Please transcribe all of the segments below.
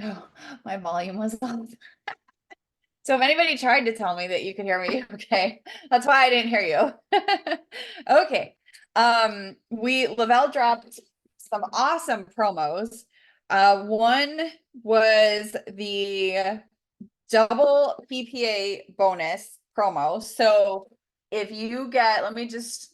Oh, my volume was off. So if anybody tried to tell me that you could hear me, okay, that's why I didn't hear you. Okay. Lavelle dropped some awesome promos. One was the double PPA bonus promo. So if you get,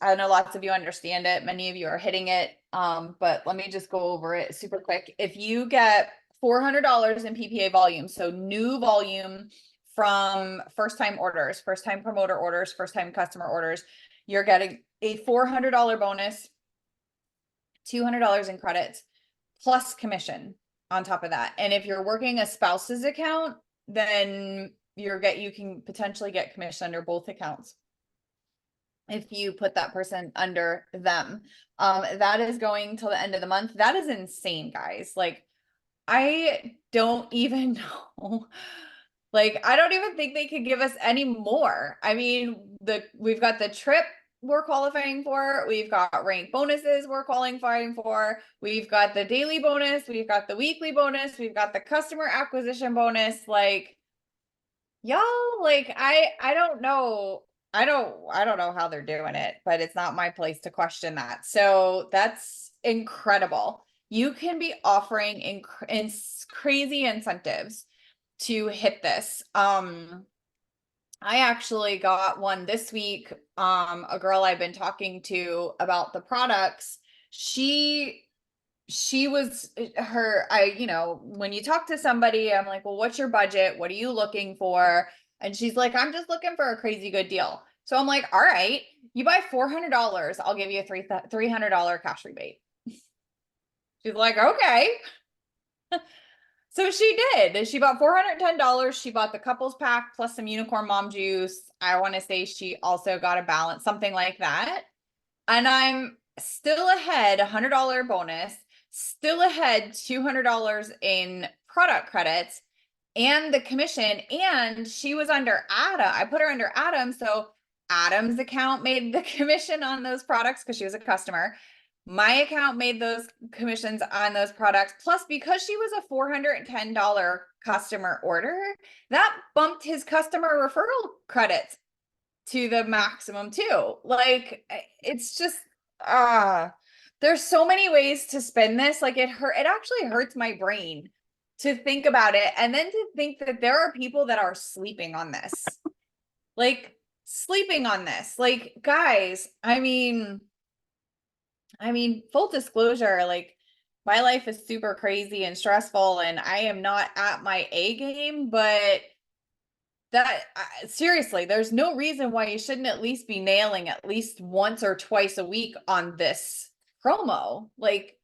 I know lots of you understand it, many of you are hitting it, but let me just go over it super quick. If you get $400 in PPA volume, so new volume from first time orders, first time promoter orders, first time customer orders, you're getting a $400 bonus, $200 in credits, plus commission on top of that. And if you're working a spouse's account, then you can potentially get commission under both accounts if you put that person under them. That is going till the end of the month. That is insane, guys. Like, I don't even know. Like, I don't even think they could give us any more. I mean, we've got the trip we're qualifying for. We've got rank bonuses we're qualifying for. We've got the daily bonus. We've got the weekly bonus. We've got the customer acquisition bonus. Like, y'all, like, I don't know. I don't know how they're doing it, but it's not my place to question that. So that's incredible. You can be offering crazy incentives to hit this. I actually got one this week. A girl I've been talking to about the products, she was when you talk to somebody, I'm like, well, what's your budget? What are you looking for? And she's like, I'm just looking for a crazy good deal. So I'm like, all right, you buy $400, I'll give you a $300 cash rebate. She's like, okay. So she did. She bought $410. She bought the couples pack plus some unicorn mom juice. I want to say she also got a balance, something like that. And I'm still ahead, $100 bonus, still ahead $200 in product credits and the commission. And she was under Adam. I put her under Adam. So Adam's account made the commission on those products because she was a customer. My account made those commissions on those products. Plus, because she was a $410 customer order, that bumped his customer referral credits to the maximum too. Like, it's just there's so many ways to spin this. Like, it actually hurts my brain to think about it, and then to think that there are people that are sleeping on this. Like, sleeping on this. Like, guys, I mean, full disclosure, like, my life is super crazy and stressful, and I am not at my A game, but seriously, there's no reason why you shouldn't at least be nailing at least once or twice a week on this promo. Like,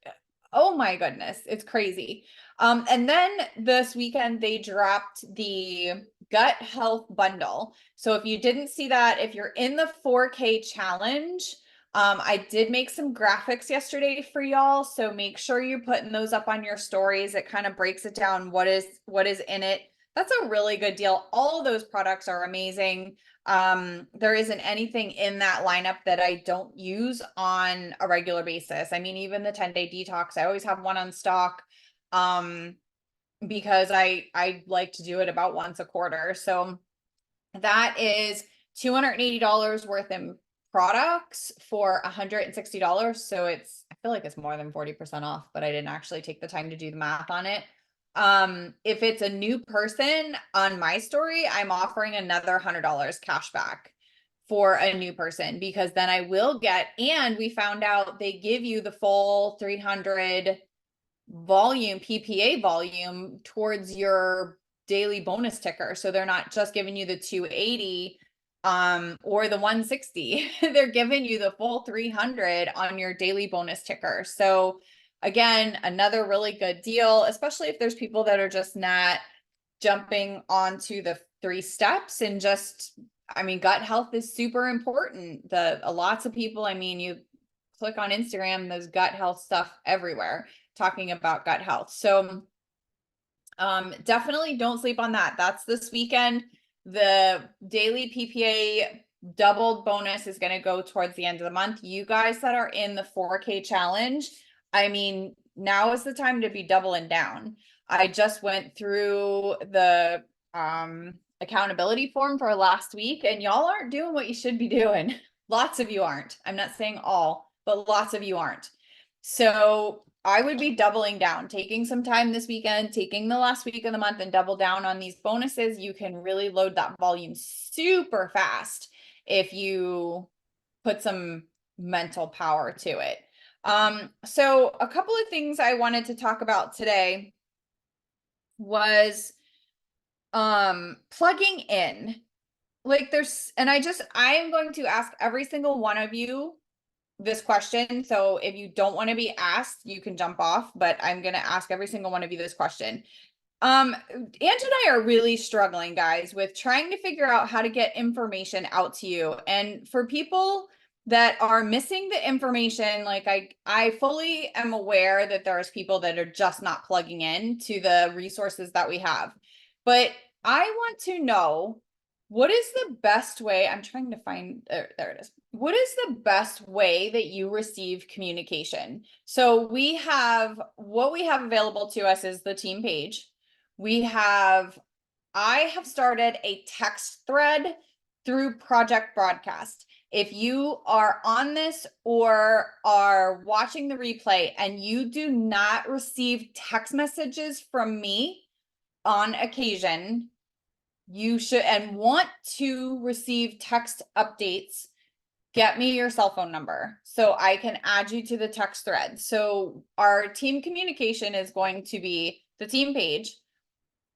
oh my goodness, it's crazy. And then this weekend they dropped the gut health bundle. So if you didn't see that, if you're in the 4K challenge, I did make some graphics yesterday for y'all. So make sure you're putting those up on your stories. It kind of breaks it down what is in it. That's a really good deal. All of those products are amazing. There isn't anything in that lineup that I don't use on a regular basis. I mean, even the 10-day detox, I always have one on stock. Because I like to do it about once a quarter. So that is $280 worth in products for $160. So I feel like it's more than 40% off, but I didn't actually take the time to do the math on it. If it's a new person on my story, I'm offering another $100 cash back for a new person, because then I will get, and we found out they give you the full 300 volume, PPA volume towards your daily bonus ticker. So they're not just giving you the 280 or the 160. They're giving you the full 300 on your daily bonus ticker. So again, another really good deal, especially if there's people that are just not jumping onto the 3 steps and just, I mean, gut health is super important. Lots of people, I mean, you click on Instagram, there's gut health stuff everywhere talking about gut health. So definitely don't sleep on that. That's this weekend. The daily PPA doubled bonus is going to go towards the end of the month. You guys that are in the 4K challenge, I mean, now is the time to be doubling down. I just went through the accountability form for last week, and y'all aren't doing what you should be doing. Lots of you aren't. I'm not saying all, but lots of you aren't. So I would be doubling down, taking some time this weekend, taking the last week of the month and double down on these bonuses. You can really load that volume super fast if you put some mental power to it. So a couple of things I wanted to talk about today was plugging in. Like I am going to ask every single one of you this question. So if you don't want to be asked, you can jump off, but I'm going to ask every single one of you this question. Ange and I are really struggling, guys, with trying to figure out how to get information out to you. And for people that are missing the information, like I fully am aware that there's people that are just not plugging in to the resources that we have. But I want to know, what is the best way? I'm trying to find, there it is. What is the best way that you receive communication? So what we have available to us is the team page. I have started a text thread through Project Broadcast. If you are on this or are watching the replay and you do not receive text messages from me on occasion, you should, and want to receive text updates, get me your cell phone number so I can add you to the text thread. So our team communication is going to be the team page,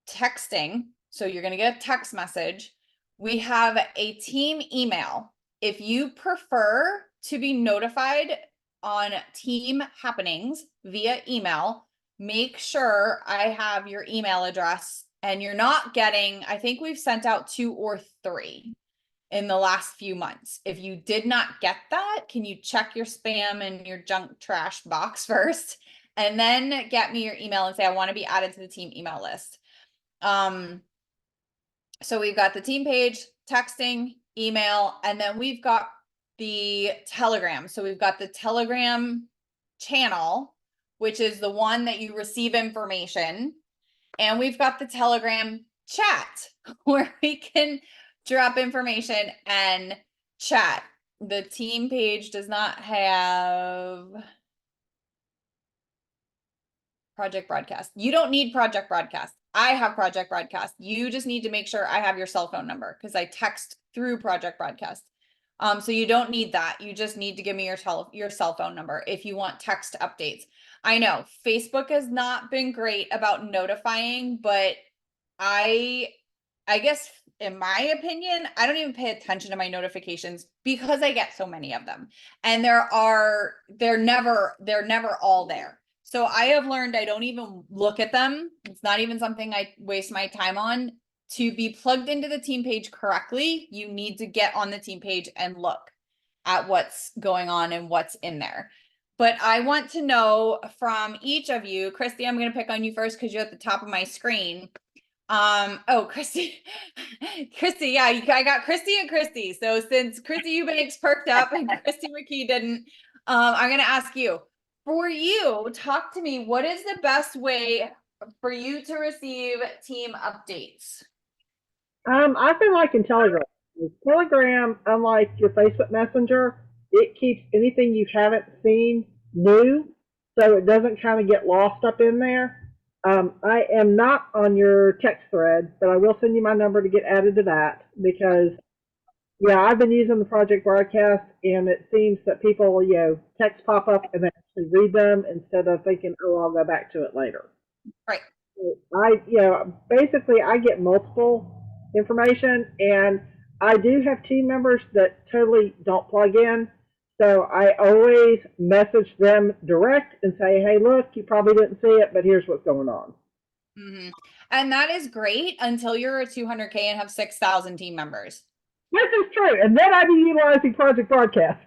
texting. So you're going to get a text message. We have a team email. If you prefer to be notified on team happenings via email, make sure I have your email address, and you're not getting, I think we've sent out 2 or 3 in the last few months. If you did not get that, can you check your spam and your junk trash box first, and then get me your email and say, I want to be added to the team email list. So we've got the team page, texting, email, and then we've got the Telegram. So we've got the Telegram channel, which is the one that you receive information. And we've got the Telegram chat where we can drop information and chat. The team page does not have Project Broadcast. You don't need Project Broadcast. I have Project Broadcast. You just need to make sure I have your cell phone number because I text through Project Broadcast. So you don't need that. You just need to give me your cell phone number if you want text updates. I know Facebook has not been great about notifying, but I guess in my opinion, I don't even pay attention to my notifications because I get so many of them. And they're never all there. So I have learned I don't even look at them. It's not even something I waste my time on. To be plugged into the team page correctly, you need to get on the team page and look at what's going on and what's in there. But I want to know from each of you, Christy, I'm going to pick on you first because you're at the top of my screen. Oh, Christy, yeah, I got Christy and Christy. So since Christy Eubanks perked up and Christy McKee didn't, I'm going to ask you. For you, talk to me. What is the best way for you to receive team updates? I've been liking Telegram. Telegram, unlike your Facebook Messenger, it keeps anything you haven't seen new, so it doesn't kind of get lost up in there. I am not on your text thread, but I will send you my number to get added to that because, yeah, I've been using the Project Broadcast, and it seems that people, text pop up and they actually read them instead of thinking, oh, I'll go back to it later. Right. Basically, I get multiple information, and I do have team members that totally don't plug in. So I always message them direct and say, hey, look, you probably didn't see it, but here's what's going on. Mm-hmm. And that is great until you're a 200K and have 6,000 team members. This is true. And then I'd be utilizing Project Broadcast.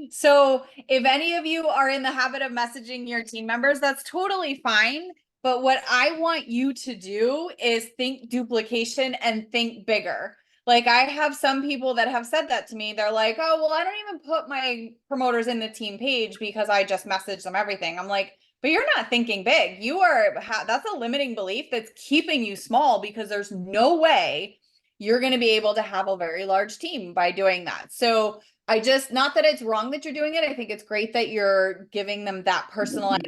So if any of you are in the habit of messaging your team members, that's totally fine. But what I want you to do is think duplication and think bigger. Like I have some people that have said that to me. They're like, oh, well, I don't even put my promoters in the team page because I just message them everything. I'm like, but you're not thinking big. You are, that's a limiting belief that's keeping you small because there's no way you're going to be able to have a very large team by doing that. So I just, not that it's wrong that you're doing it. I think it's great that you're giving them that personalized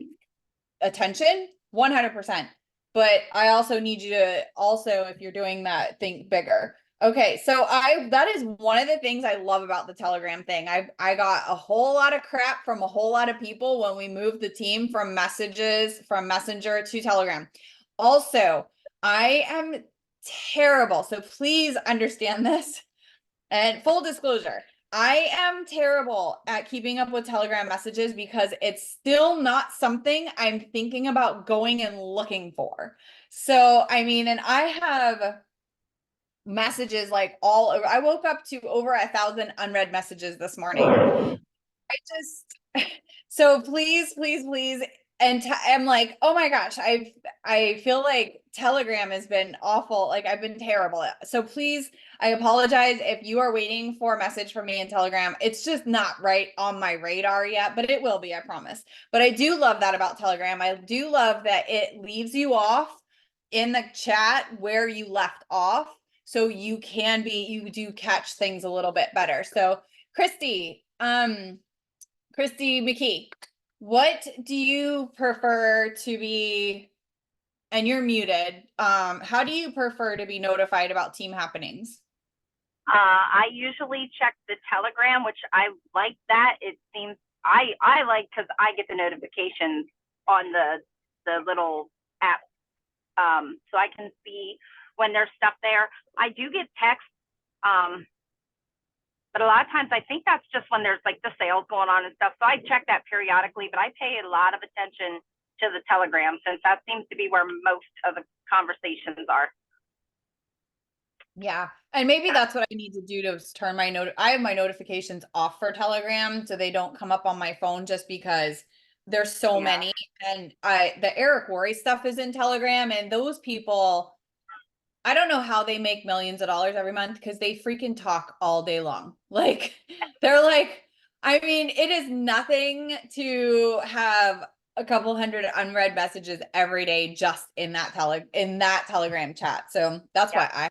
attention, 100%. But I also need you to also, if you're doing that, think bigger. Okay, so that is one of the things I love about the Telegram thing. I got a whole lot of crap from a whole lot of people when we moved the team from Messenger to Telegram. Also, I am terrible. So please understand this. And full disclosure, I am terrible at keeping up with Telegram messages because it's still not something I'm thinking about going and looking for. So, I mean, and I have messages like all over. I woke up to over 1,000 unread messages this morning. I just, so please, please, please. And I'm like, oh my gosh, I feel like Telegram has been awful. Like I've been terrible. So please, I apologize if you are waiting for a message from me in Telegram. It's just not right on my radar yet, but it will be, I promise. But I do love that about Telegram. I do love that it leaves you off in the chat where you left off. So you do catch things a little bit better. So Christy McKee, what do you prefer to be, and you're muted, how do you prefer to be notified about team happenings? I usually check the Telegram, which I like that. It seems I like because I get the notifications on the little app, so I can see when there's stuff there. I do get texts, but a lot of times I think that's just when there's like the sales going on and stuff. So I check that periodically, but I pay a lot of attention to the Telegram since that seems to be where most of the conversations are. Yeah. And maybe that's what I need to do to turn I have my notifications off for Telegram so they don't come up on my phone just because there's so many. And the Eric Worre stuff is in Telegram, and those people, I don't know how they make millions of dollars every month because they freaking talk all day long. Like they're like, I mean, it is nothing to have a couple hundred unread messages every day just in that Telegram chat. So that's why I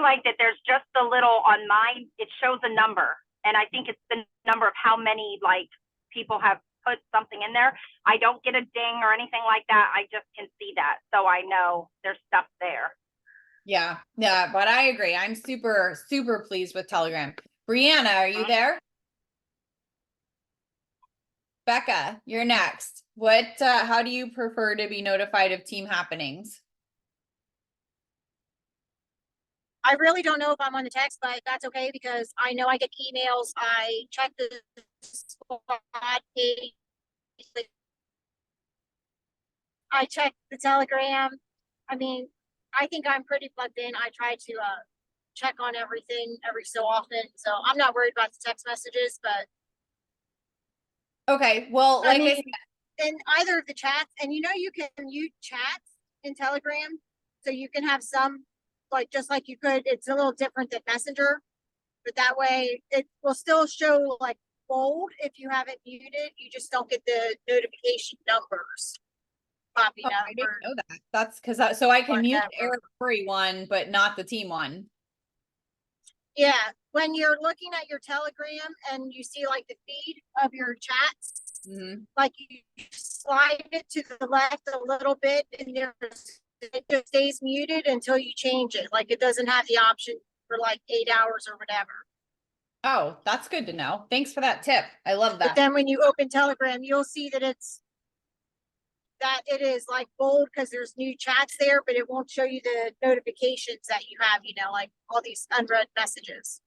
like that there's just a little on mine, it shows a number, and I think it's the number of how many like people have put something in there. I don't get a ding or anything like that. I just can see that. So I know there's stuff there. Yeah. Yeah. But I agree. I'm super, super pleased with Telegram. Brianna, are you there? Becca, you're next. How do you prefer to be notified of team happenings? I really don't know if I'm on the text, but that's okay because I know I get emails. I check the squad page. I check the Telegram. I mean, I think I'm pretty plugged in. I try to check on everything every so often. So I'm not worried about the text messages, but okay, well, like I mean, in either of the chats, and you can mute chats in Telegram, so you can have some like just like you could. It's a little different than Messenger, but that way it will still show like bold if you have it muted. You just don't get the notification numbers. I didn't know that. That's because so I can mute the Eric Worre one, but not the team one. Yeah, when you're looking at your Telegram and you see like the feed of your chats, like you slide it to the left a little bit, and it just stays muted until you change it. Like it doesn't have the option for like 8 hours or whatever. Oh, that's good to know. Thanks for that tip. I love that. But then when you open Telegram, you'll see that it is like bold because there's new chats there, but it won't show you the notifications that you have, like all these unread messages.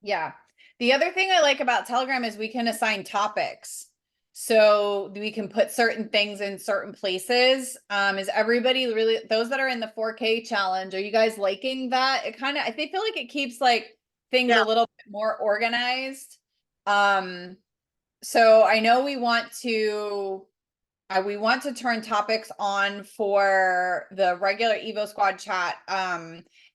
Yeah. The other thing I like about Telegram is we can assign topics. So we can put certain things in certain places. Is everybody really, those that are in the 4K challenge, are you guys liking that? I feel like it keeps like things a little bit more organized. So I know we want to turn topics on for the regular Evo Squad chat.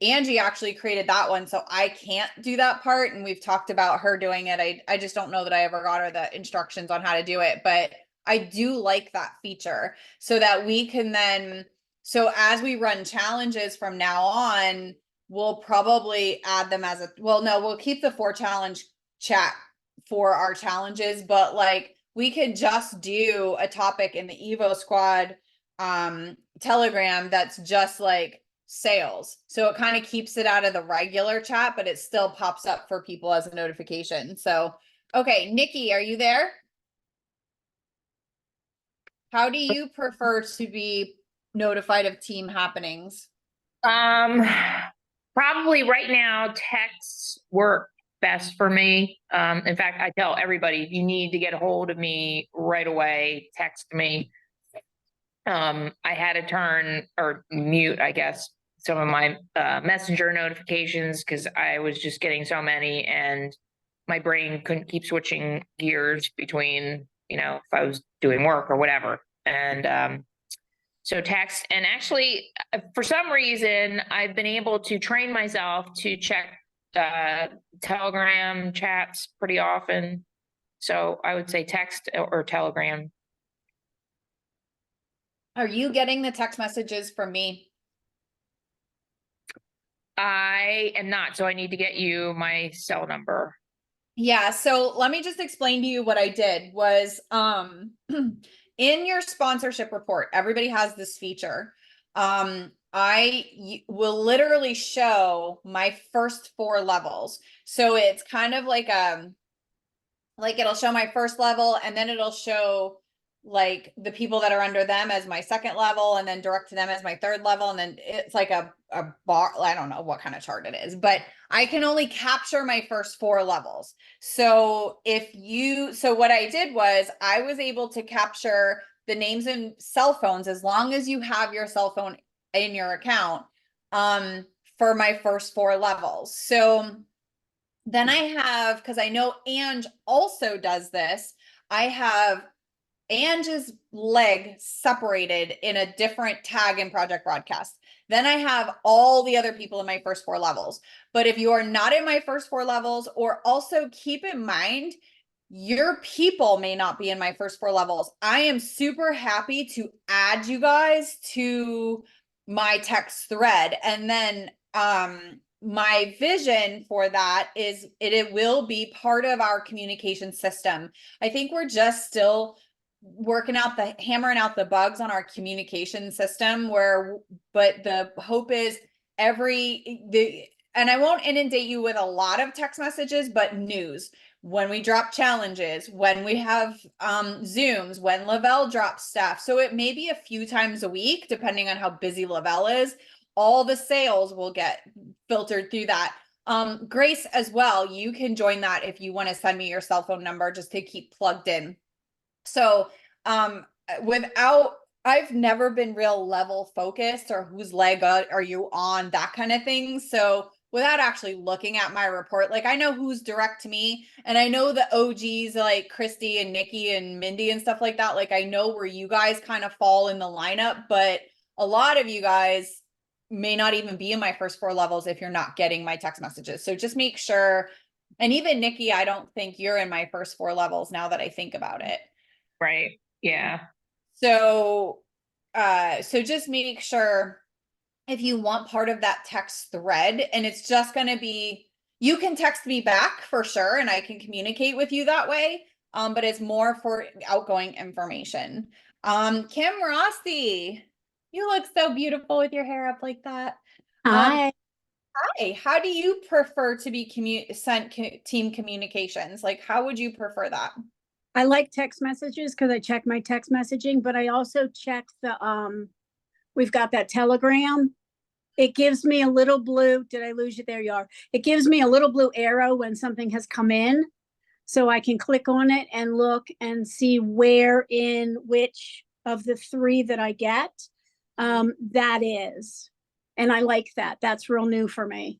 Angie actually created that one, so I can't do that part, and we've talked about her doing it. I just don't know that I ever got her the instructions on how to do it, but I do like that feature so that we can then, so as we run challenges from now on, we'll probably add them as a, well, no, we'll keep the 4 challenge chat for our challenges, but like we could just do a topic in the Evo Squad Telegram that's just like sales. So it kind of keeps it out of the regular chat, but it still pops up for people as a notification. So, okay, Nikki, are you there? How do you prefer to be notified of team happenings? Probably right now, texts work best for me. In fact, I tell everybody, if you need to get a hold of me right away, text me. I had to turn or mute, I guess, some of my messenger notifications because I was just getting so many and my brain couldn't keep switching gears between, if I was doing work or whatever. And so text, and actually, for some reason, I've been able to train myself to check Telegram chats pretty often. So I would say text or Telegram. Are you getting the text messages from me? I am not, so I need to get you my cell number. Yeah, so let me just explain to you what I did was in your sponsorship report, everybody has this feature. I will literally show my first 4 levels. So it's kind of like it'll show my first level and then it'll show like the people that are under them as my second level and then direct to them as my third level. And then it's like a bar. I don't know what kind of chart it is, but I can only capture my first 4 levels. So so what I did was I was able to capture the names and cell phones as long as you have your cell phone in your account for my first 4 levels. So then I have, because I know Ange also does this, I have Ange's leg separated in a different tag in Project Broadcast. Then I have all the other people in my first 4 levels. But if you are not in my first 4 levels, or also keep in mind, your people may not be in my first 4 levels. I am super happy to add you guys to my text thread. And then my vision for that is it will be part of our communication system. I think we're just still hammering out the bugs on our communication system but the hope is and I won't inundate you with a lot of text messages, but news, when we drop challenges, when we have Zooms, when Lavelle drops stuff. So it may be a few times a week, depending on how busy Lavelle is. All the sales will get filtered through that. Grace as well, you can join that if you want to send me your cell phone number just to keep plugged in. So I've never been real level focused or whose leg are you on, that kind of thing. So without actually looking at my report, like I know who's direct to me and I know the OGs like Christy and Nikki and Mindy and stuff like that. Like I know where you guys kind of fall in the lineup, but a lot of you guys may not even be in my first 4 levels if you're not getting my text messages. So just make sure. And even Nikki, I don't think you're in my first 4 levels now that I think about it. Right. Yeah. So just make sure if you want part of that text thread, and it's just going to be, you can text me back for sure. And I can communicate with you that way. But it's more for outgoing information. Kim Rossi, you look so beautiful with your hair up like that. Hi. Hi, how do you prefer to be sent team communications? Like, how would you prefer that? I like text messages because I check my text messaging, but I also check we've got that Telegram. It gives me a little blue. Did I lose you? There you are. It gives me a little blue arrow when something has come in. So I can click on it and look and see where in which of the 3 that I get that is. And I like that. That's real new for me.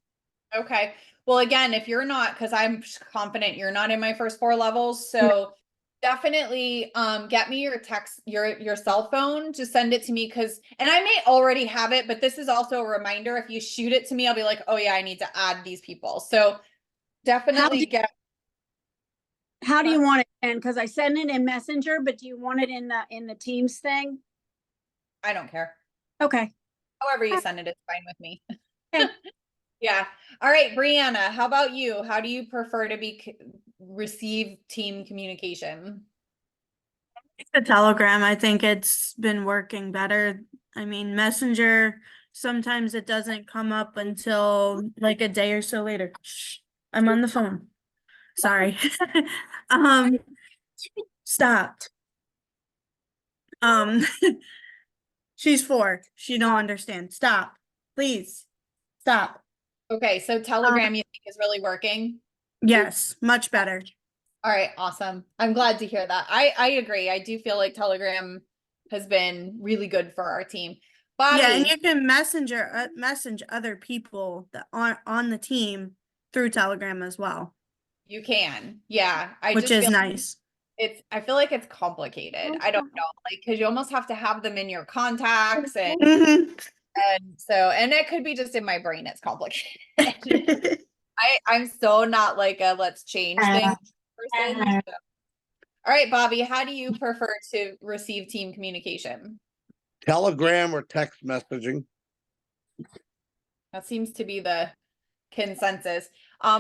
Okay. Well, again, if you're not, because I'm confident you're not in my first 4 levels. So definitely get me your text, your cell phone, just send it to me and I may already have it, but this is also a reminder. If you shoot it to me, I'll be like, oh yeah, I need to add these people. So definitely How do you want it? And because I send it in Messenger, but do you want it in the Teams thing? I don't care. Okay. However you send it, it's fine with me. Okay. Yeah. All right, Brianna, how about you? How do you prefer to receive team communication? The Telegram, I think it's been working better. I mean, Messenger, sometimes it doesn't come up until like a day or so later. Shh, I'm on the phone. Sorry. Um, stopped. Um, she's 4. She don't understand. Stop, please. Stop. Okay, so Telegram you think is really working? Yes, much better. All right, awesome. I'm glad to hear that. I agree. I do feel like Telegram has been really good for our team. Bobby, Yeah, and you can message other people that are on the team through Telegram as well, you can. Yeah, I which just is feel like nice. I feel like it's complicated. I don't know, like, because you almost have to have them in your contacts and Mhm. and it could be just in my brain. It's complicated. I'm so not like a let's change things person. So. All right, Bobby, how do you prefer to receive team communication? Telegram or text messaging. That seems to be the consensus.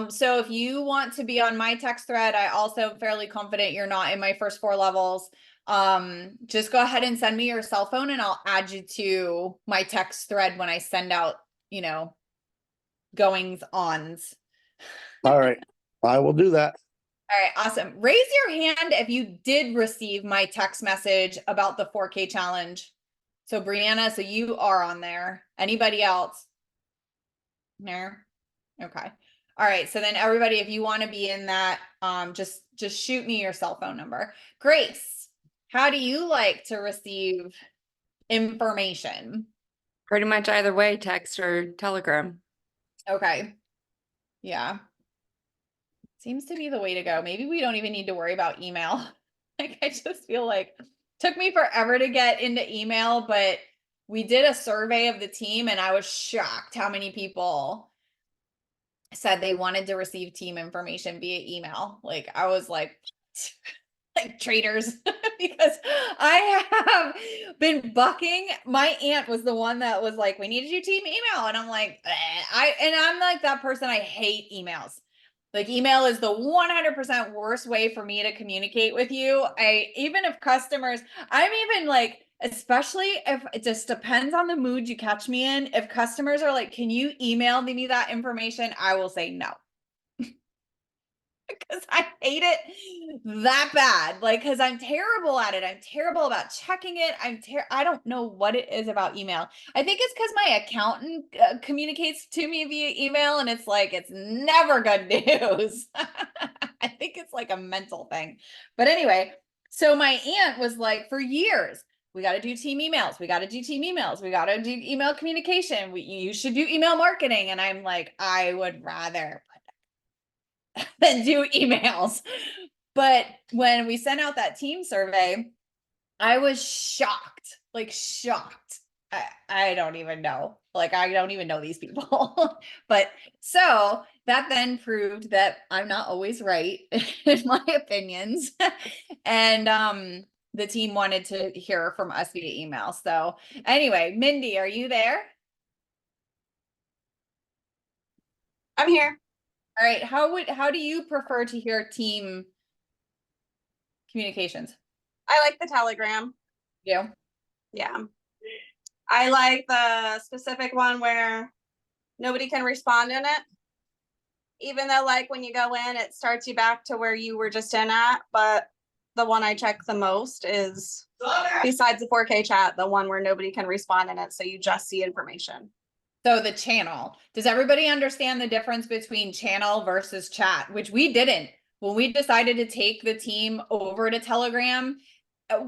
So if you want to be on my text thread, I also am fairly confident you're not in my first 4 levels. Just go ahead and send me your cell phone and I'll add you to my text thread when I send out, goings ons. All right, I will do that. All right, awesome. Raise your hand if you did receive my text message about the 4K challenge. So Brianna, so you are on there. Anybody else? No? Okay. All right. So then everybody, if you want to be in that, just shoot me your cell phone number. Grace, how do you like to receive information? Pretty much either way, text or Telegram. Okay. Yeah. Seems to be the way to go. Maybe we don't even need to worry about email. Like, I just feel like it took me forever to get into email, but we did a survey of the team and I was shocked how many people said they wanted to receive team information via email. Like, I was like, like traitors, because I have been bucking. My aunt was the one that was like, we need to do team email. And I'm like, I'm like that person. I hate emails. Like, email is the 100% worst way for me to communicate with you. Even if customers, I'm even like, especially if it just depends on the mood you catch me in. If customers are like, can you email me that information? I will say no. Because I hate it that bad. Like, because I'm terrible at it. I'm terrible about checking it. I don't know what it is about email. I think it's because my accountant communicates to me via email and it's like, it's never good news. I think it's like a mental thing. But anyway, so my aunt was like, for years, we got to do team emails. We got to do team emails. We got to do email communication. You should do email marketing. And I'm like, I would rather than do emails. But when we sent out that team survey, I was shocked, like shocked. I don't even know. Like, I don't even know these people. But so that then proved that I'm not always right in my opinions. And the team wanted to hear from us via email. So anyway, Mindy, are you there? I'm here. All right. How do you prefer to hear team communications? I like the Telegram. Yeah. Yeah. I like the specific one where nobody can respond in it. Even though, like, when you go in, it starts you back to where you were just in at. But the one I check the most is, besides the 4K chat, the one where nobody can respond in it. So you just see information. So the channel, does everybody understand the difference between channel versus chat, which we didn't when we decided to take the team over to Telegram?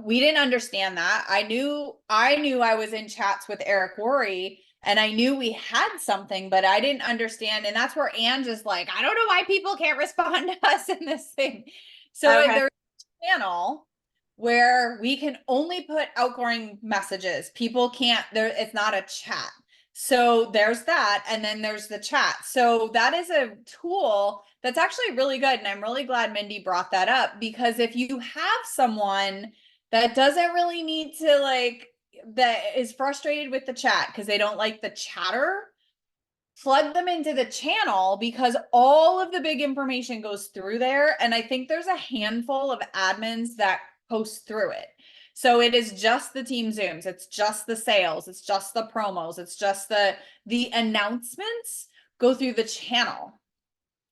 We didn't understand that. I knew I was in chats with Eric Worre and I knew we had something, but I didn't understand. And that's where Anne just like, I don't know why people can't respond to us in this thing. So Okay. there's a channel where we can only put outgoing messages. People can't, it's not a chat. So there's that, and then there's the chat. So that is a tool that's actually really good, and I'm really glad Mindy brought that up, because if you have someone that doesn't really need to like, that is frustrated with the chat because they don't like the chatter, plug them into the channel, because all of the big information goes through there. And I think there's a handful of admins that post through it. So it is just the team Zooms, it's just the sales, it's just the promos, it's just the announcements go through the channel.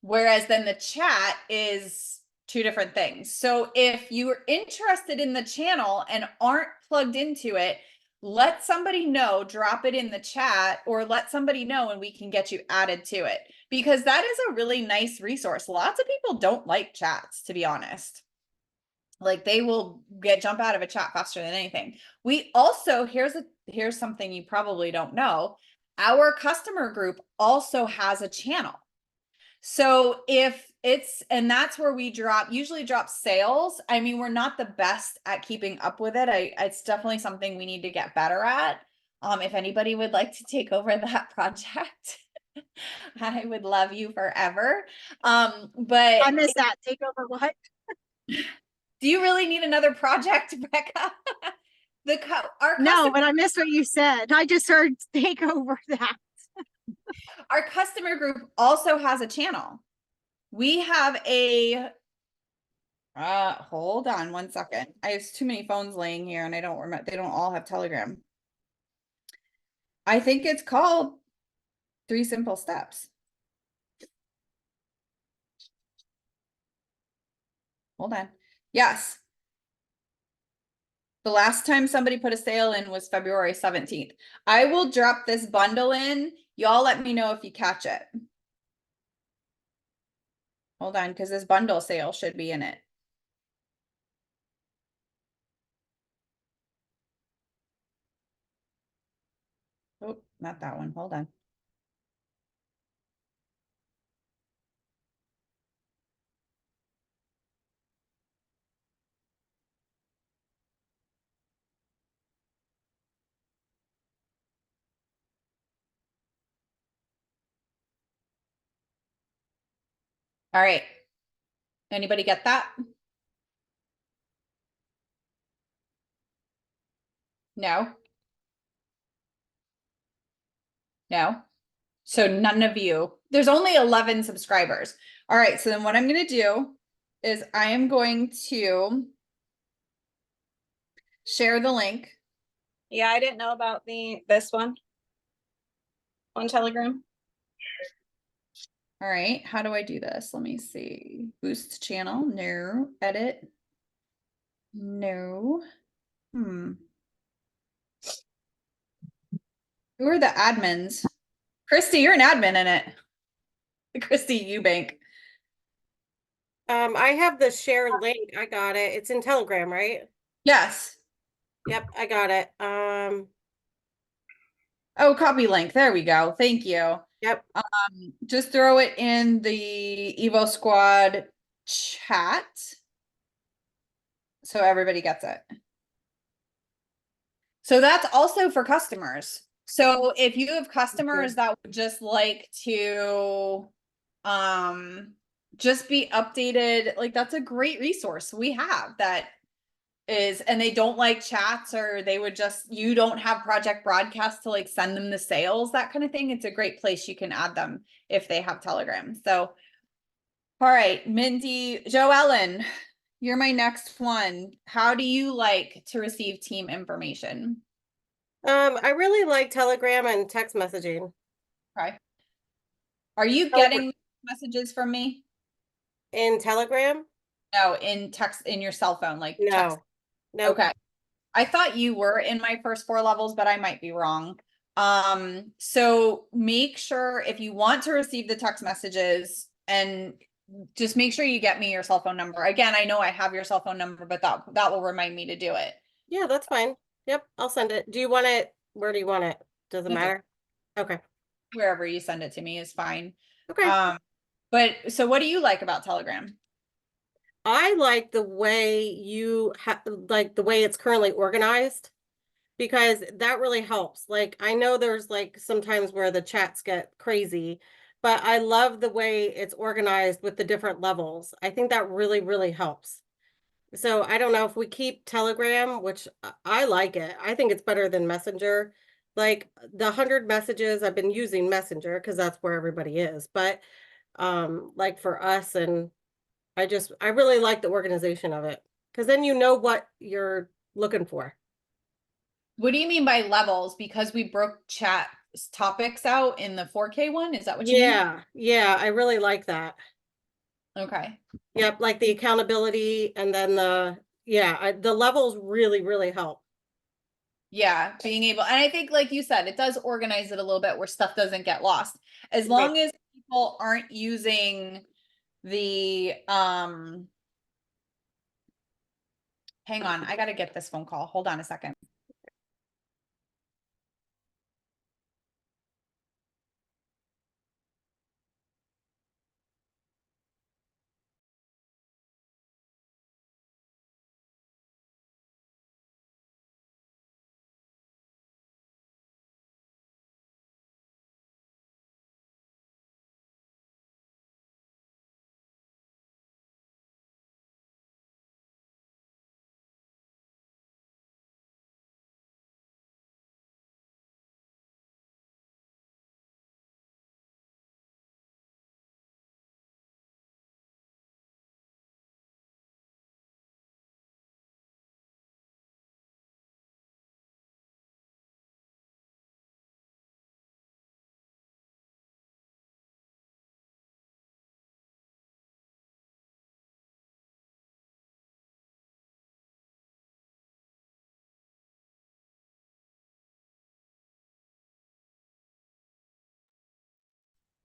Whereas then the chat is two different things. So if you're interested in the channel and aren't plugged into it, let somebody know, drop it in the chat, or let somebody know and we can get you added to it, because that is a really nice resource. Lots of people don't like chats, to be honest. Like they will jump out of a chat faster than anything. We also, here's something you probably don't know. Our customer group also has a channel. So if it's, and that's where we usually drop sales. I mean, we're not the best at keeping up with it. It's definitely something we need to get better at. If anybody would like to take over that project, I would love you forever. But I missed that. Take over what? do you really need another project, Becca? No, but I missed what you said. I just heard take over that. Our customer group also has a channel. We have a, hold on one second. I have too many phones laying here and I don't remember, they don't all have Telegram. I think it's called 3 Simple Steps. Hold on. Yes. The last time somebody put a sale in was February 17th. I will drop this bundle in. Y'all let me know if you catch it. Hold on, because this bundle sale should be in it. Oh, not that one. Hold on. All right. Anybody get that? No. No. So none of you, there's only 11 subscribers. All right. So then what I'm going to do is I am going to share the link. Yeah, I didn't know about this one on Telegram. All right. How do I do this? Let me see. Boost channel. No. Edit. No. Who are the admins? Christy, you're an admin in it. Christy Eubank. I have the share link. I got it. It's in Telegram, right? Yes. Yep, I got it. Oh, copy link. There we go. Thank you. Yep. Just throw it in the Evo Squad chat so everybody gets it. So that's also for customers. So if you have customers that would just like to just be updated, like that's a great resource we have that is, and they don't like chats, or they would just, you don't have Project Broadcast to like send them the sales, that kind of thing. It's a great place you can add them if they have Telegram. So, all right, Mindy, Joellen, you're my next one. How do you like to receive team information? I really like Telegram and text messaging. Okay. Are you getting messages from me? In Telegram? No, in text, in your cell phone, like No. text. No. Okay. I thought you were in my first 4 levels, but I might be wrong. So make sure if you want to receive the text messages, and just make sure you get me your cell phone number. Again, I know I have your cell phone number, but that will remind me to do it. Yeah, that's fine. Yep, I'll send it. Do you want it? Where do you want it? Does it matter? Okay. Wherever you send it to me is fine. Okay. But so what do you like about Telegram? I like the way you like the way it's currently organized. because that really helps. Like, I know there's like sometimes where the chats get crazy, but I love the way it's organized with the different levels. I think that really, really helps. So I don't know if we keep Telegram, which I like it. I think it's better than Messenger. Like the 100 messages, I've been using Messenger because that's where everybody is. But like for us, and I really like the organization of it because then you know what you're looking for. What do you mean by levels? Because we broke chat topics out in the 4K one? Is that what you mean? Yeah, yeah, I really like that. Okay. Yep, like the accountability and then the levels really, really help. Yeah, being able, and I think like you said, it does organize it a little bit where stuff doesn't get lost. As Right. long as people aren't using the hang on, I gotta get this phone call. Hold on a second.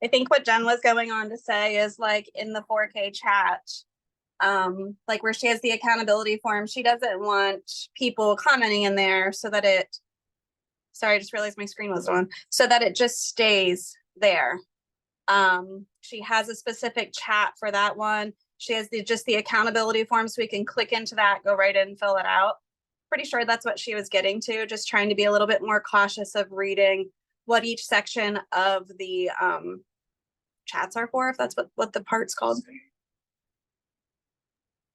I think what Jen was going on to say is like in the 4K chat, like where she has the accountability form, she doesn't want people commenting in there so that it, sorry, I just realized my screen was on, so that it just stays there. She has a specific chat for that one. She has just the accountability form so we can click into that, go right in and fill it out. Pretty sure that's what she was getting to, just trying to be a little bit more cautious of reading what each section of the chats are for, if that's what the part's called.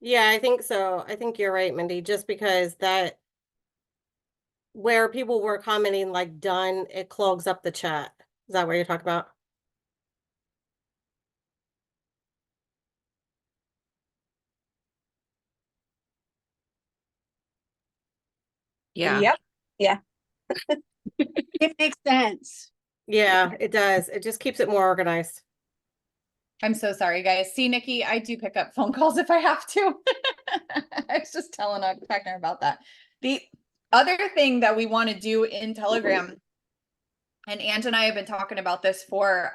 Yeah, I think so. I think you're right, Mindy, just because that where people were commenting like done, it clogs up the chat. Is that what you're talking about? Yeah. Yep. Yeah. It makes sense. Yeah, it does. It just keeps it more organized. I'm so sorry, guys. See, Nikki, I do pick up phone calls if I have to. I was just telling a partner about that. The other thing that we want to do in Telegram, and Ange and I have been talking about this for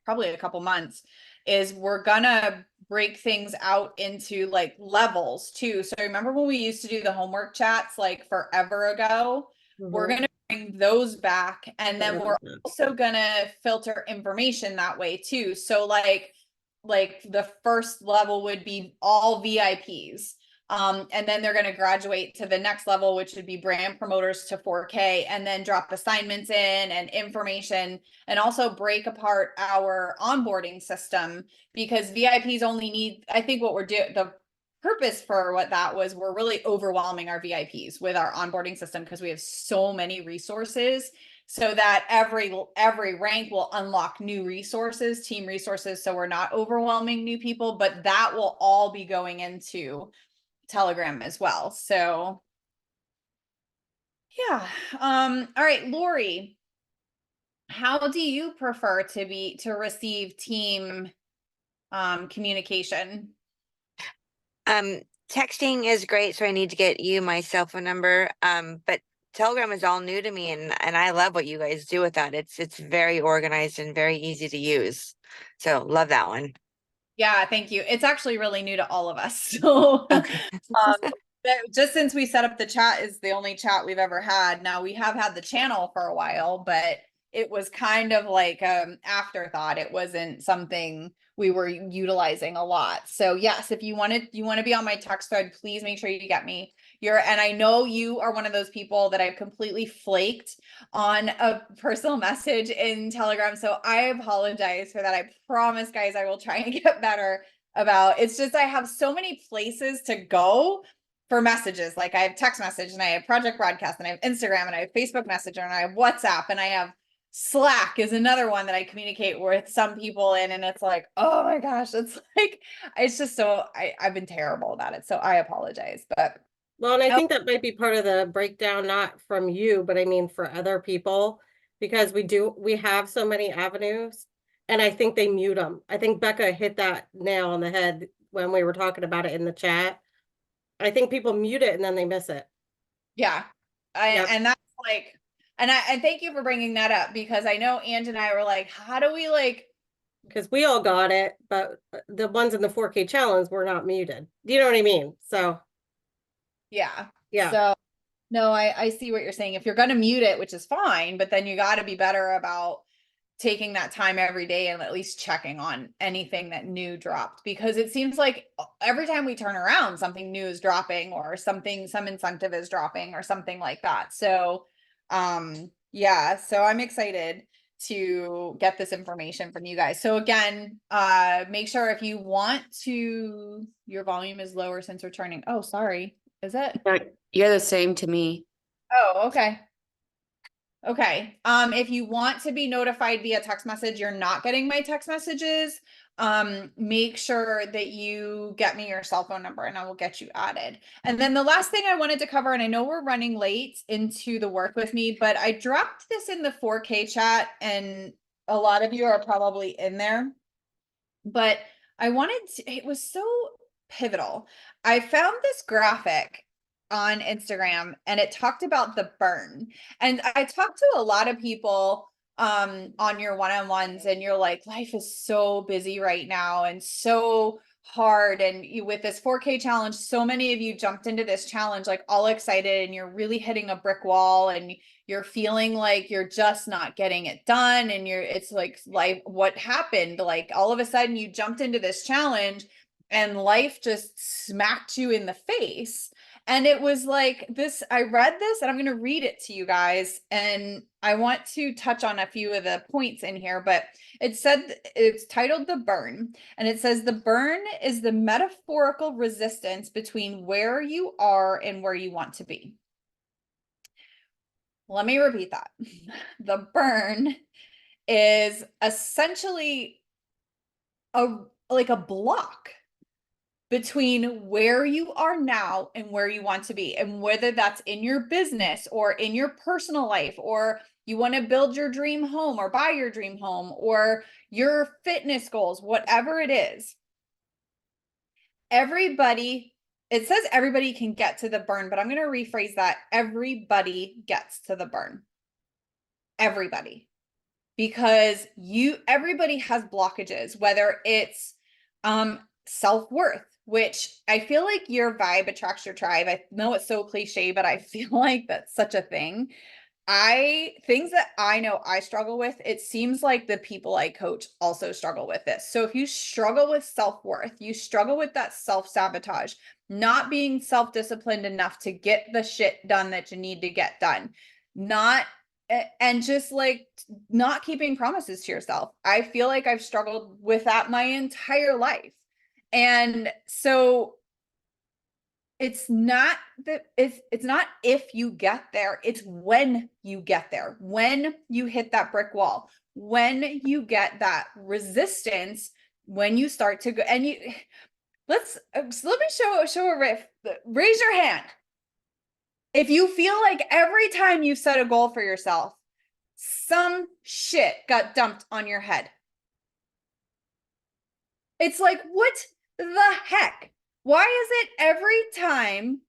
probably a couple months, is we're gonna break things out into like levels too. So remember when we used to do the homework chats like forever ago? We're Mhm. gonna bring those back, and then love we're that. also gonna filter information that way too. So like the first level would be all VIPs. And then they're going to graduate to the next level, which would be brand promoters to 4K, and then drop assignments in and information, and also break apart our onboarding system, because VIPs only need, I think what we're doing, the purpose for what that was, we're really overwhelming our VIPs with our onboarding system because we have so many resources, so that every rank will unlock new resources, team resources, so we're not overwhelming new people, but that will all be going into Telegram as well. So yeah. All right, Lori, how do you prefer to receive team communication? Texting is great, so I need to get you my cell phone number. But Telegram is all new to me, and I love what you guys do with that. It's very organized and very easy to use. So love that one. Yeah, thank you. It's actually really new to all of us. So just since we set up the chat, is the only chat we've ever had. Now we have had the channel for a while, but it was kind of like afterthought. It wasn't something we were utilizing a lot. So yes, if you want to be on my text thread, please make sure you get me and I know you are one of those people that I've completely flaked on a personal message in Telegram. So I apologize for that. I promise, guys, I will try and get better about, it's just, I have so many places to go for messages. Like I have text message and I have project broadcast and I have Instagram and I have Facebook Messenger and I have WhatsApp and I have Slack is another one that I communicate with some people in, and it's like, oh my gosh, it's like, it's just so, I've been terrible about it. So I apologize, but Well, and I think that might be part of the breakdown, not from you, but I mean for other people, because we have so many avenues, and I think they mute them. I think Becca hit that nail on the head when we were talking about it in the chat. I think people mute it and then they miss it. yeah. Yep. And that's like, and thank you for bringing that up, because I know Ange and I were like, how do we like, Because we all got it, but the ones in the 4K challenge were not muted. Do you know what I mean? So yeah. yeah. So no, I see what you're saying. If you're going to mute it, which is fine, but then you got to be better about taking that time every day and at least checking on anything that new dropped, because it seems like every time we turn around, something new is dropping or some incentive is dropping or something like that. So, yeah, so I'm excited to get this information from you guys. So again, make sure if you want to, your volume is lower since returning. Oh, sorry. Is it? You're the same to me. Oh, okay. Okay. If you want to be notified via text message, you're not getting my text messages. Make sure that you get me your cell phone number and I will get you added. And then the last thing I wanted to cover, and I know we're running late into the work with me, but I dropped this in the 4K chat and a lot of you are probably in there, but I wanted to, it was so pivotal. I found this graphic on Instagram and it talked about the burn. And I talked to a lot of people on your one-on-ones, and you're like, life is so busy right now and so hard. And with this 4K challenge, so many of you jumped into this challenge like all excited, and you're really hitting a brick wall and you're feeling like you're just not getting it done. And it's like what happened? Like all of a sudden you jumped into this challenge and life just smacked you in the face. And it was like this, I read this and I'm going to read it to you guys. And I want to touch on a few of the points in here, but it said, it's titled The Burn. And it says, the burn is the metaphorical resistance between where you are and where you want to be. Let me repeat that. The burn is essentially like a block between where you are now and where you want to be. And whether that's in your business or in your personal life, or you want to build your dream home or buy your dream home or your fitness goals, whatever it is, it says everybody can get to the burn, but I'm going to rephrase that. Everybody gets to the burn. Everybody. Because everybody has blockages, whether it's self-worth, which I feel like your vibe attracts your tribe. I know it's so cliche, but I feel like that's such a thing. Things that I know I struggle with, it seems like the people I coach also struggle with this. So if you struggle with self-worth, you struggle with that self-sabotage, not being self-disciplined enough to get the shit done that you need to get done, and just like not keeping promises to yourself. I feel like I've struggled with that my entire life. And so it's not if you get there, it's when you get there, when you hit that brick wall, when you get that resistance, when you start to go, and let me show a riff. Raise your hand if you feel like every time you set a goal for yourself, some shit got dumped on your head. It's like, what the heck? Why is it every time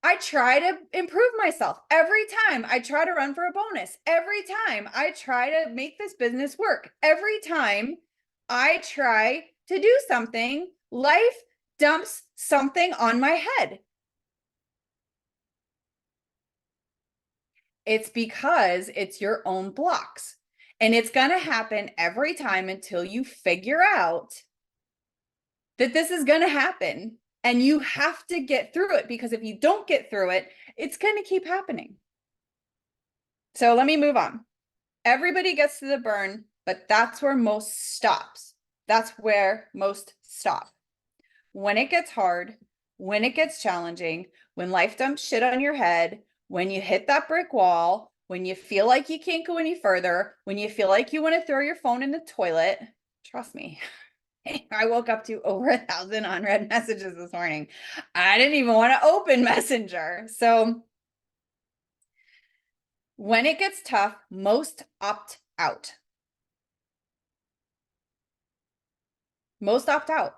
I try to improve myself, every time I try to run for a bonus, every time I try to make this business work, every time I try to do something, life dumps something on my head? It's because it's your own blocks. And it's going to happen every time until you figure out that this is going to happen. And you have to get through it, because if you don't get through it, it's going to keep happening. So let me move on. Everybody gets to the burn, but that's where most stops. That's where most stop. When it gets hard, when it gets challenging, when life dumps shit on your head, when you hit that brick wall, when you feel like you can't go any further, when you feel like you want to throw your phone in the toilet, trust me, I woke up to over 1,000 unread messages this morning. I didn't even want to open Messenger. So when it gets tough, most opt out. Most opt out.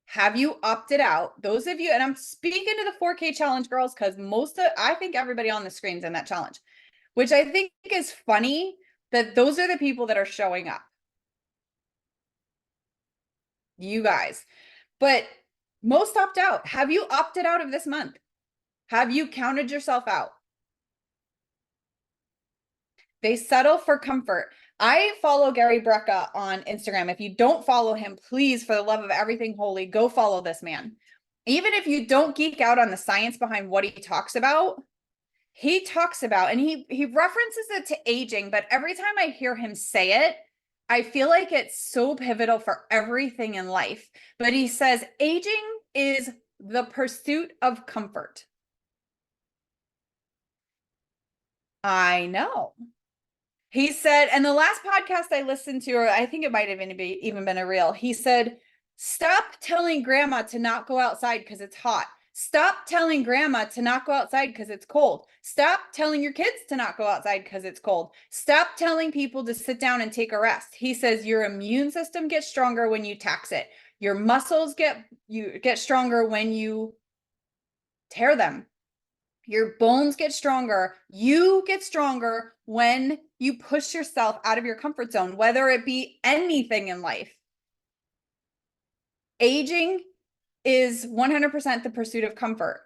Have you opted out? Those of you, and I'm speaking to the 4K challenge girls, because I think everybody on the screen's in that challenge, which I think is funny that those are the people that are showing up. You guys. But most opt out. Have you opted out of this month? Have you counted yourself out? They settle for comfort. I follow Gary Brecka on Instagram. If you don't follow him, please, for the love of everything holy, go follow this man. Even if you don't geek out on the science behind what he talks about, he talks about, and he references it to aging, but every time I hear him say it, I feel like it's so pivotal for everything in life. But he says aging is the pursuit of comfort. I know. He said, and the last podcast I listened to, or I think it might have even been a reel, he said, stop telling grandma to not go outside because it's hot. Stop telling grandma to not go outside because it's cold. Stop telling your kids to not go outside because it's cold. Stop telling people to sit down and take a rest. He says your immune system gets stronger when you tax it. Your muscles get stronger when you tear them. Your bones get stronger. You get stronger when you push yourself out of your comfort zone, whether it be anything in life. Aging is 100% the pursuit of comfort.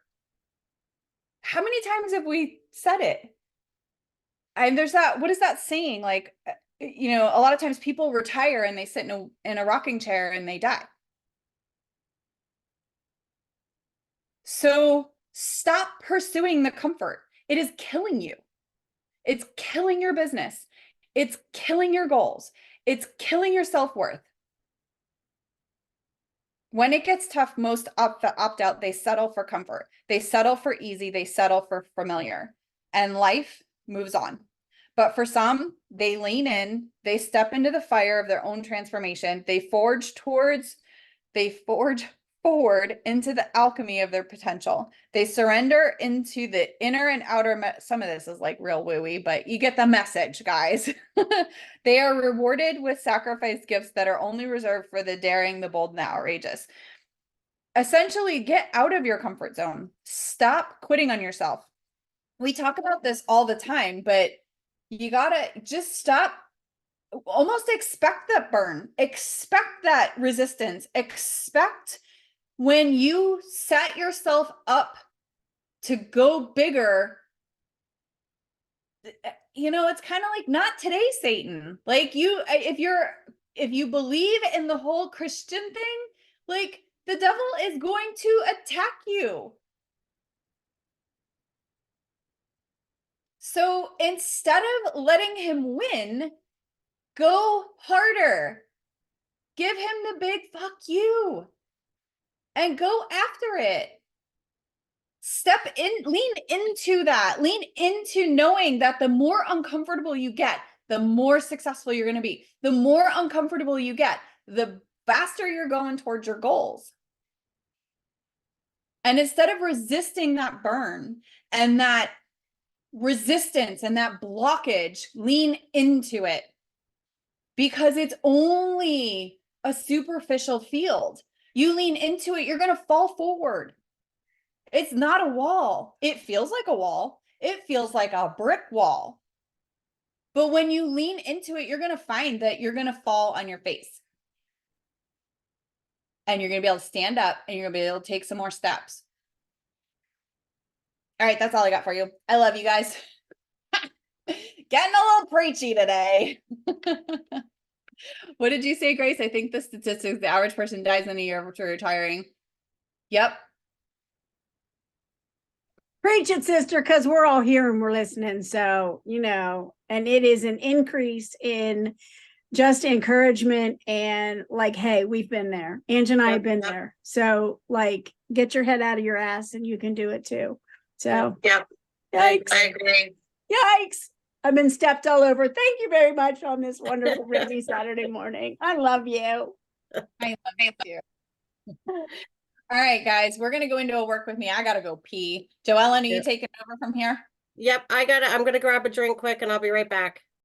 How many times have we said it? And there's that, what is that saying? Like, you know, a lot of times people retire and they sit in a rocking chair and they die. So stop pursuing the comfort. It is killing you. It's killing your business. It's killing your goals. It's killing your self-worth. When it gets tough, most opt out. They settle for comfort. They settle for easy. They settle for familiar. And life moves on. But for some, they lean in. They step into the fire of their own transformation. They forge forward into the alchemy of their potential. They surrender into the inner and outer. Some of this is like real wooey, but you get the message, guys. They are rewarded with sacrifice gifts that are only reserved for the daring, the bold, and the outrageous. Essentially, get out of your comfort zone. Stop quitting on yourself. We talk about this all the time, but you gotta just stop. Almost expect that burn. Expect that resistance. Expect when you set yourself up to go bigger, you know, it's kind of like, not today, Satan. Like if you believe in the whole Christian thing, like the devil is going to attack you. So instead of letting him win, go harder. Give him the big fuck you. And go after it. Step in, lean into that. Lean into knowing that the more uncomfortable you get, the more successful you're going to be. The more uncomfortable you get, the faster you're going towards your goals. And instead of resisting that burn and that resistance and that blockage, lean into it. Because it's only a superficial field. You lean into it, you're going to fall forward. It's not a wall. It feels like a wall. It feels like a brick wall. But when you lean into it, you're going to find that you're going to fall on your face. And you're going to be able to stand up and you're going to be able to take some more steps. All right, that's all I got for you. I love you guys. Getting a little preachy today. What did you say, Grace? I think the statistics, the average person dies in a year after retiring. Yep. Preach it, sister, because we're all here and we're listening. So, you know, and it is an increase in just encouragement and like, hey, we've been there. Ange and I have been there. So like, get your head out of your ass and you can do it too. So, Yep. yikes. I agree. Yikes. I've been stepped all over. Thank you very much on this wonderful rainy Saturday morning. I love you. I love you. All right, guys, we're gonna go into a work with me. I gotta go pee. Joellen, are you Yep. taking over from here? Yep, I'm gonna grab a drink quick and I'll be right back.